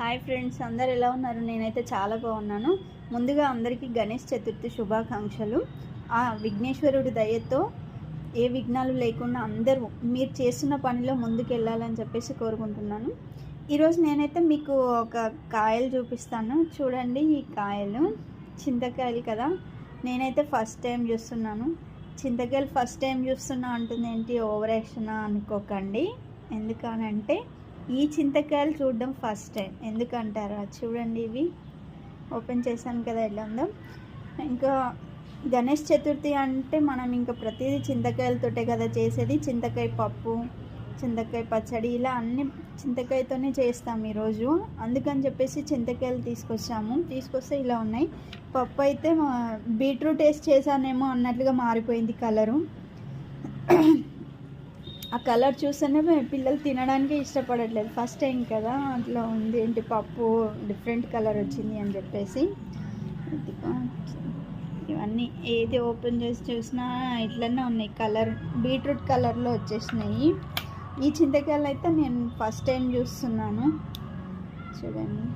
Hi friends, అందరు ఎలా ఉన్నారు? నేనైతే చాలా బాగున్నాను. ముందుగా అందరికీ గణేష్ చతుర్థి శుభాకాంక్షలు. ఆ విఘ్నేశ్వరుడి దయతో ఏ విఘ్నాలు లేకుండా అందరూ మీరు చేస్తున్న పనిలో ముందుకు వెళ్ళాలని చెప్పేసి కోరుకుంటున్నాను. ఈరోజు నేనైతే మీకు ఒక కాయలు చూపిస్తాను. చూడండి, ఈ కాయలు చింతకాయలు కదా. నేనైతే ఫస్ట్ టైం చూస్తున్నాను. చింతకాయలు ఫస్ట్ టైం చూస్తున్నా అంటుంది ఏంటి, ఓవర్ యాక్షన్ అనుకోకండి. ఎందుకనంటే ఈ చింతకాయలు చూడడం ఫస్ట్ టైం. ఎందుకంటారా? చూడండి, ఇవి ఓపెన్ చేశాను కదా ఎలా ఉందో. ఇంకా గణేష్ చతుర్థి అంటే మనం ఇంకా ప్రతిదీ చింతకాయలతోటే కదా చేసేది. చింతకాయ పప్పు, చింతకాయ పచ్చడి, ఇలా అన్ని చింతకాయతోనే చేస్తాం ఈరోజు. అందుకని చెప్పేసి చింతకాయలు తీసుకొస్తే ఇలా ఉన్నాయి. పప్పు అయితే బీట్రూట్ వేసి చేశానేమో అన్నట్లుగా మారిపోయింది కలరు. ఆ కలర్ చూస్తేనే పిల్లలు తినడానికి ఇష్టపడట్లేదు. ఫస్ట్ టైం కదా, అట్లా ఉంది. ఏంటి పప్పు డిఫరెంట్ కలర్ వచ్చింది అని చెప్పేసి ఇవన్నీ ఏది ఓపెన్ చేసి చూసినా ఇట్లనే ఉన్నాయి. కలర్ బీట్రూట్ కలర్లో వచ్చేసినాయి. ఈ చింతకాయలు అయితే నేను ఫస్ట్ టైం చూస్తున్నాను. చూడండి.